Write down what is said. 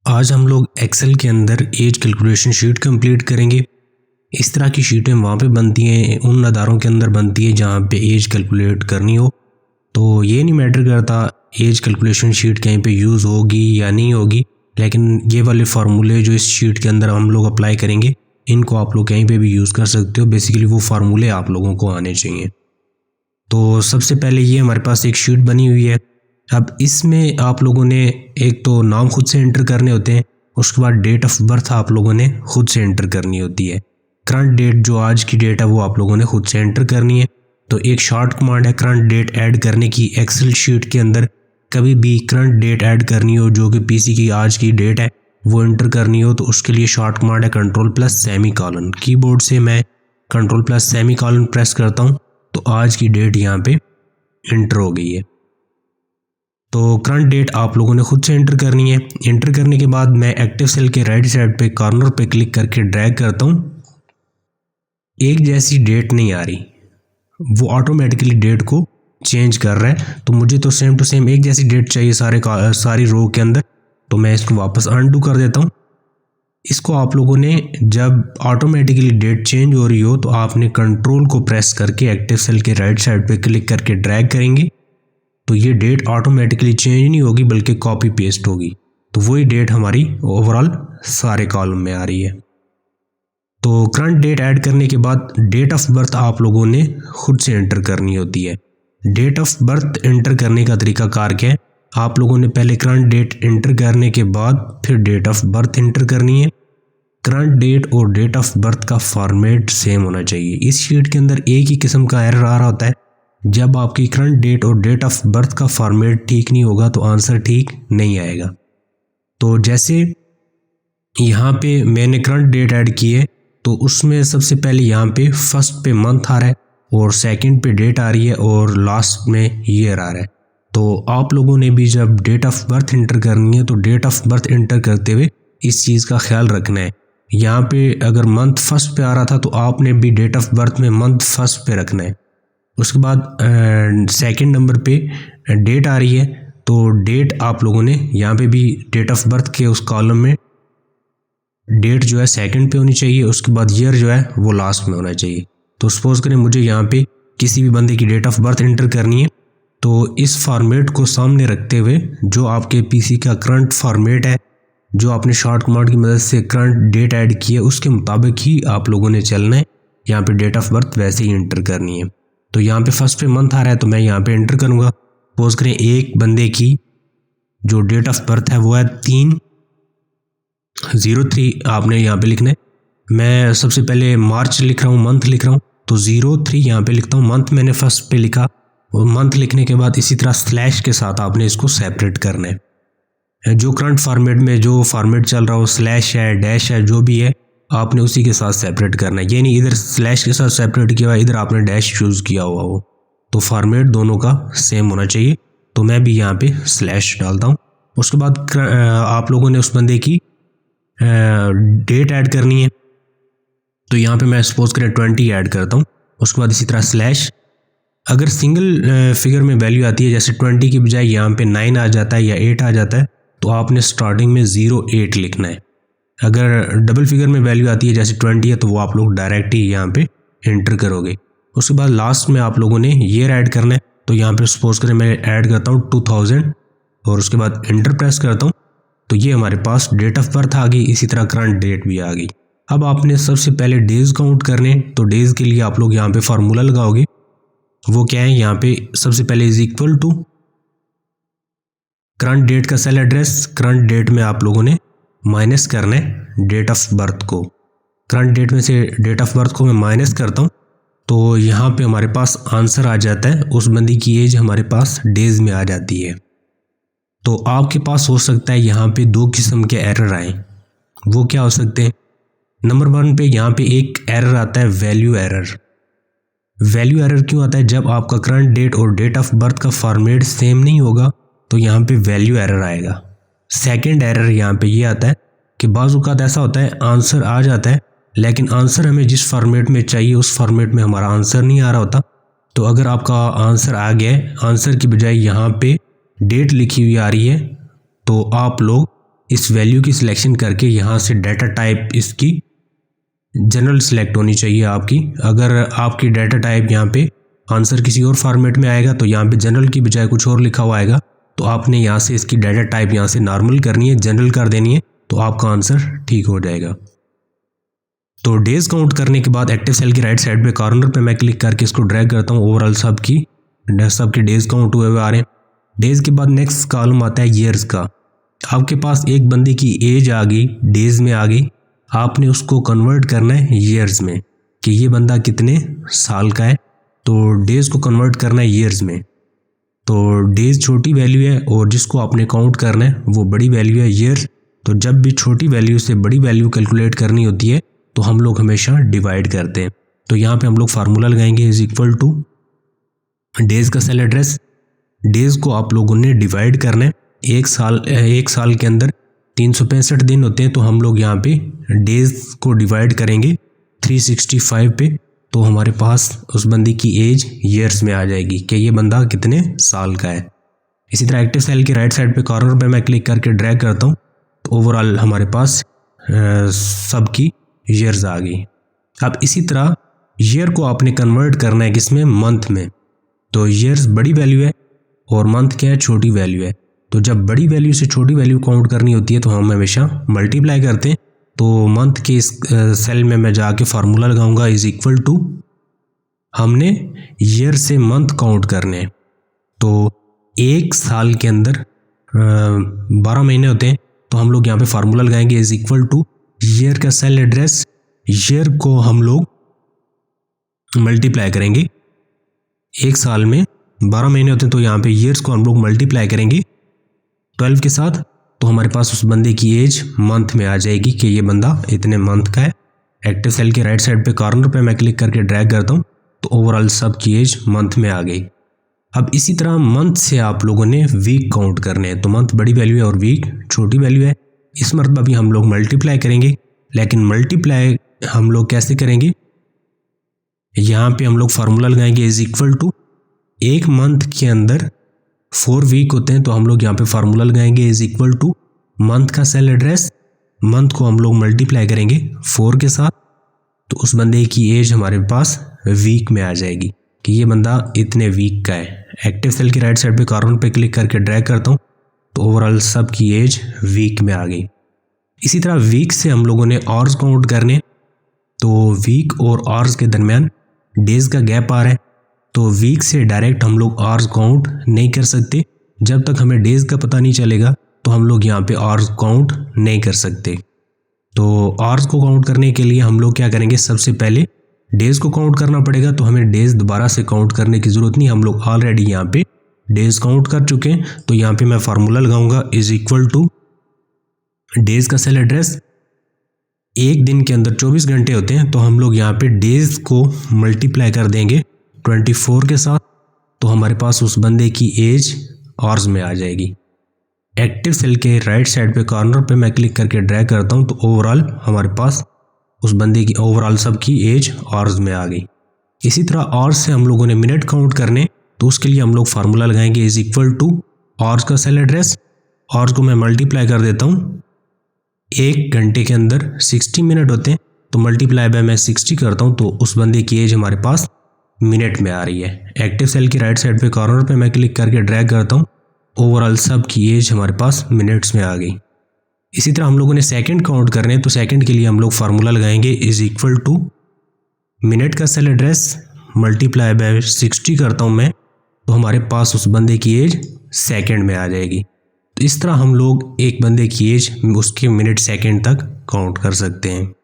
आज हम लोग एक्सेल के अंदर एज कैलकुलेशन शीट कंप्लीट करेंगे। इस तरह की शीटें वहाँ पे बनती हैं, उन अदारों के अंदर बनती है जहाँ पे एज कैलकुलेट करनी हो। तो ये नहीं मैटर करता एज कैलकुलेशन शीट कहीं पे यूज़ होगी या नहीं होगी, लेकिन ये वाले फार्मूले जो इस शीट के अंदर हम लोग अप्लाई करेंगे इनको आप लोग कहीं पे भी यूज़ कर सकते हो। बेसिकली वो फार्मूले आप लोगों को आने चाहिए। तो सबसे पहले ये हमारे पास एक शीट बनी हुई है। अब इसमें आप लोगों ने एक तो नाम खुद से एंटर करने होते हैं, उसके बाद डेट ऑफ बर्थ आप लोगों ने खुद से एंटर करनी होती है। करंट डेट जो आज की डेट है वो आप लोगों ने खुद से एंटर करनी है। तो एक शॉर्ट कमांड है करंट डेट ऐड करने की। एक्सेल शीट के अंदर कभी भी करंट डेट ऐड करनी हो जो कि पीसी की आज की डेट है वो एंटर करनी हो तो उसके लिए शॉर्ट कमांड है control plus semi colon. Keyboard से मैं control plus semi colon press करता हूँ तो आज की डेट यहाँ पे एंटर हो गई है। तो करंट डेट आप लोगों ने खुद से एंटर करनी है। एंटर करने के बाद मैं एक्टिव सेल के राइट साइड पे कॉर्नर पे क्लिक करके ड्रैग करता हूँ। एक जैसी डेट नहीं आ रही, वो ऑटोमेटिकली डेट को चेंज कर रहा है। तो मुझे तो सेम टू सेम एक जैसी डेट चाहिए सारी रो के अंदर। तो मैं इसको वापस अनडू कर देता हूँ। इसको आप लोगों ने जब ऑटोमेटिकली डेट चेंज हो रही हो तो आपने कंट्रोल को प्रेस करके एक्टिव सेल के राइट साइड पे क्लिक करके ड्रैग करेंगे तो ये डेट ऑटोमेटिकली चेंज नहीं होगी बल्कि कॉपी पेस्ट होगी। तो वही डेट हमारी ओवरऑल सारे कॉलम में आ रही है। तो करंट डेट ऐड करने के बाद डेट ऑफ बर्थ आप लोगों ने खुद से एंटर करनी होती है। डेट ऑफ बर्थ एंटर करने का तरीका कार क्या है, आप लोगों ने पहले करंट डेट एंटर करने के बाद फिर डेट ऑफ बर्थ एंटर करनी है। करंट डेट और डेट ऑफ बर्थ का फॉर्मेट सेम होना चाहिए। इस शीट के अंदर एक ही किस्म का एरर आ रहा होता है, जब आपकी करंट डेट और डेट ऑफ बर्थ का फॉर्मेट ठीक नहीं होगा तो आंसर ठीक नहीं आएगा। तो जैसे यहाँ पे मैंने करंट डेट ऐड की है तो उसमें सबसे पहले यहाँ पे फर्स्ट पे मंथ आ रहा है और सेकंड पे डेट आ रही है और लास्ट में ईयर आ रहा है। तो आप लोगों ने भी जब डेट ऑफ बर्थ एंटर करनी है तो डेट ऑफ बर्थ एंटर करते हुए इस चीज़ का ख्याल रखना है। यहाँ पे अगर मंथ फर्स्ट पे आ रहा था तो आपने भी डेट ऑफ बर्थ में मंथ फर्स्ट पे रखना है। उसके बाद सेकंड नंबर पे डेट आ रही है तो डेट आप लोगों ने यहाँ पे भी डेट ऑफ बर्थ के उस कॉलम में डेट जो है सेकंड पे होनी चाहिए। उसके बाद ईयर जो है वो लास्ट में होना चाहिए। तो सपोज करें मुझे यहाँ पे किसी भी बंदे की डेट ऑफ बर्थ एंटर करनी है तो इस फॉर्मेट को सामने रखते हुए जो आपके पीसी का करंट फॉर्मेट है, जो आपने शॉर्ट कमांड की मदद से करंट डेट ऐड की है उसके मुताबिक ही आप लोगों ने चलना है। यहाँ पे डेट ऑफ बर्थ वैसे ही एंटर करनी है। तो यहाँ पे फर्स्ट पे मंथ आ रहा है तो मैं यहाँ पे एंटर करूँगा। सपोज करें एक बंदे की जो डेट ऑफ बर्थ है वो है 3/03 आपने यहाँ पे लिखना है। मैं सबसे पहले मार्च लिख रहा हूँ, मंथ लिख रहा हूँ तो 03 यहाँ पे लिखता हूँ। मंथ मैंने फर्स्ट पे लिखा और मंथ लिखने के बाद इसी तरह स्लैश के साथ आपने इसको सेपरेट करना है। जो करंट फॉर्मेट में जो फॉर्मेट चल रहा हो, स्लैश है, डैश है, जो भी है आपने उसी के साथ सेपरेट करना है। ये नहीं इधर स्लैश के साथ सेपरेट किया हुआ इधर आपने डैश चूज़ किया हुआ हो। तो फॉर्मेट दोनों का सेम होना चाहिए। तो मैं भी यहाँ पे स्लैश डालता हूँ। उसके बाद आप लोगों ने उस बंदे की डेट ऐड करनी है तो यहाँ पे मैं सपोज करें 20 ऐड करता हूँ। उसके बाद इसी तरह स्लैश। अगर सिंगल फिगर में वैल्यू आती है जैसे 20 की बजाय यहाँ पे 9 आ जाता है या 8 आ जाता है तो आपने स्टार्टिंग में 08 लिखना है। अगर डबल फिगर में वैल्यू आती है जैसे 20 है तो वो आप लोग डायरेक्ट ही यहाँ पे एंटर करोगे। उसके बाद लास्ट में आप लोगों ने ईयर ऐड करना है तो यहाँ पे सपोज करें मैं ऐड करता हूँ 2000 और उसके बाद एंटर प्रेस करता हूँ तो ये हमारे पास डेट ऑफ बर्थ आ गई। इसी तरह करंट डेट भी आ गई। अब आपने सबसे पहले डेज काउंट करने, तो डेज के लिए आप लोग यहाँ पे फार्मूला लगाओगे। वो क्या है, यहाँ पे सबसे पहले is equal to current date का सेल एड्रेस। करंट डेट में आप लोगों ने माइनस करना है डेट ऑफ बर्थ को। करंट डेट में से डेट ऑफ बर्थ को मैं माइनस करता हूँ तो यहाँ पे हमारे पास आंसर आ जाता है। उस बंदी की एज हमारे पास डेज में आ जाती है। तो आपके पास हो सकता है यहाँ पे दो किस्म के एरर आए। वो क्या हो सकते हैं, नंबर 1 पे यहाँ पे एक एरर आता है वैल्यू एरर। वैल्यू एरर क्यों आता है, जब आपका करंट डेट और डेट ऑफ बर्थ का फॉर्मेट सेम नहीं होगा तो यहाँ पे वैल्यू एरर आएगा। सेकंड एरर यहाँ पे ये आता है कि बाज़ औक़ात ऐसा होता है आंसर आ जाता है लेकिन आंसर हमें जिस फॉर्मेट में चाहिए उस फॉर्मेट में हमारा आंसर नहीं आ रहा होता। तो अगर आपका आंसर आ गया है, आंसर की बजाय यहाँ पे डेट लिखी हुई आ रही है तो आप लोग इस वैल्यू की सिलेक्शन करके यहाँ से डाटा टाइप इसकी जनरल सिलेक्ट होनी चाहिए आपकी। अगर आपकी डाटा टाइप यहाँ पे आंसर किसी और फॉर्मेट में आएगा तो यहाँ पे जनरल की बजाय कुछ और लिखा हुआ आएगा, तो आपने यहाँ से इसकी डाटा टाइप यहाँ से नॉर्मल करनी है, जनरल कर देनी है, तो आपका आंसर ठीक हो जाएगा। तो डेज काउंट करने के बाद एक्टिव सेल की राइट साइड पे कॉर्नर पे मैं क्लिक करके इसको ड्रैग करता हूँ। ओवरऑल सबकी डेज काउंट हुए आ रहे हैं। डेज के बाद नेक्स्ट कॉलम आता है ईयर्स का। आपके पास एक बंदे की एज आ गई, डेज में आ गई, आपने उसको कन्वर्ट करना है ईयर्स में कि ये बंदा कितने साल का है। तो डेज को कन्वर्ट करना है ईयर्स में। तो डेज छोटी वैल्यू है और जिसको आपने काउंट करना है वो बड़ी वैल्यू है ईयर्स। तो जब भी छोटी वैल्यू से बड़ी वैल्यू कैलकुलेट करनी होती है तो हम लोग हमेशा डिवाइड करते हैं। तो यहाँ पे हम लोग फार्मूला लगाएंगे इज इक्वल टू डेज का सेल एड्रेस। डेज को आप लोगों ने डिवाइड करना है। एक साल के अंदर 365 दिन होते हैं, तो हम लोग यहाँ पे डेज को डिवाइड करेंगे 365 पे, तो हमारे पास उस बंदी की एज ईयर्स में आ जाएगी कि ये बंदा कितने साल का है। इसी तरह एक्टिव सेल के राइट साइड पे कॉर्नर पे मैं क्लिक करके ड्रैग करता हूँ, तो ओवरऑल हमारे पास सबकी ईयर्स आ गई। अब इसी तरह ईयर को आपने कन्वर्ट करना है किसमें, मंथ में। तो ईयर्स बड़ी वैल्यू है और मंथ क्या है, छोटी वैल्यू है। तो जब बड़ी वैल्यू से छोटी वैल्यू काउंट करनी होती है तो हम हमेशा मल्टीप्लाई करते हैं। तो मंथ के इस सेल में मैं जाके फार्मूला लगाऊंगा इज इक्वल टू, हमने ईयर से मंथ काउंट करने हैं। तो एक साल के अंदर 12 महीने होते हैं, तो हम लोग यहाँ पे फार्मूला लगाएंगे इज इक्वल टू ईयर का सेल एड्रेस। ईयर को हम लोग मल्टीप्लाई करेंगे, एक साल में 12 महीने होते हैं, तो यहाँ पे ईयर्स को हम लोग मल्टीप्लाई करेंगे 12 के साथ, तो हमारे पास उस बंदे की एज मंथ में आ जाएगी कि ये बंदा इतने मंथ का है। एक्टिव सेल के राइट साइड पे कॉर्नर पे मैं क्लिक करके ड्रैग करता हूँ, तो ओवरऑल सब की एज मंथ में आ गई। अब इसी तरह मंथ से आप लोगों ने वीक काउंट करने हैं। तो मंथ बड़ी वैल्यू है और वीक छोटी वैल्यू है। इस मरतबा भी हम लोग मल्टीप्लाई करेंगे, लेकिन मल्टीप्लाई हम लोग कैसे करेंगे, यहाँ पे हम लोग फार्मूला लगाएंगे इज इक्वल टू, एक मंथ के अंदर 4 वीक होते हैं, तो हम लोग यहाँ पे फार्मूला लगाएंगे इज इक्वल टू मंथ का सेल एड्रेस। मंथ को हम लोग मल्टीप्लाई करेंगे 4 के साथ, तो उस बंदे की एज हमारे पास वीक में आ जाएगी कि ये बंदा इतने वीक का है। एक्टिव सेल की राइट साइड पे कॉर्नर पे क्लिक करके ड्रैग करता हूँ, तो ओवरऑल सब की एज वीक में आ गई। इसी तरह वीक से हम लोगों ने आवर्स काउंट करने, तो वीक और आवर्स के दरमियान डेज का गैप आ रहा है, तो वीक से डायरेक्ट हम लोग आवर्स काउंट नहीं कर सकते। जब तक हमें डेज का पता नहीं चलेगा तो हम लोग यहाँ पे आवर्स काउंट नहीं कर सकते। तो आवर्स को काउंट करने के लिए हम लोग क्या करेंगे, सबसे पहले डेज को काउंट करना पड़ेगा। तो हमें डेज दोबारा से काउंट करने की ज़रूरत नहीं, हम लोग ऑलरेडी यहाँ पे डेज काउंट कर चुके हैं। तो यहाँ पे मैं फार्मूला लगाऊंगा इज इक्वल टू डेज का सेल एड्रेस। एक दिन के अंदर 24 घंटे होते हैं, तो हम लोग यहाँ पे डेज को मल्टीप्लाई कर देंगे 24 के साथ, तो हमारे पास उस बंदे की एज आवर्स में आ जाएगी। एक्टिव सेल के राइट साइड पे कॉर्नर पे मैं क्लिक करके ड्रैग करता हूँ, तो ओवरऑल हमारे पास उस बंदे की ओवरऑल सब की एज आवर्स में आ गई। इसी तरह आवर्स से हम लोगों ने मिनट काउंट करने, तो उसके लिए हम लोग फार्मूला लगाएंगे इज इक्वल टू आवर्स का सेल एड्रेस। आवर्स को मैं मल्टीप्लाई कर देता हूँ, एक घंटे के अंदर 60 मिनट होते हैं, तो मल्टीप्लाई बाय मैं 60 करता हूँ, तो उस बंदे की एज हमारे पास मिनट में आ रही है। एक्टिव सेल की राइट साइड पे कॉर्नर पे मैं क्लिक करके ड्रैग करता हूँ, ओवरऑल सब की एज हमारे पास मिनट्स में आ गई। इसी तरह हम लोगों ने सेकंड काउंट करने हैं, तो सेकंड के लिए हम लोग फार्मूला लगाएंगे इज इक्वल टू मिनट का सेल एड्रेस मल्टीप्लाई बाय 60 करता हूँ मैं, तो हमारे पास उस बंदे की एज सेकंड में आ जाएगी। तो इस तरह हम लोग एक बंदे की एज उसके मिनट सेकंड तक काउंट कर सकते हैं।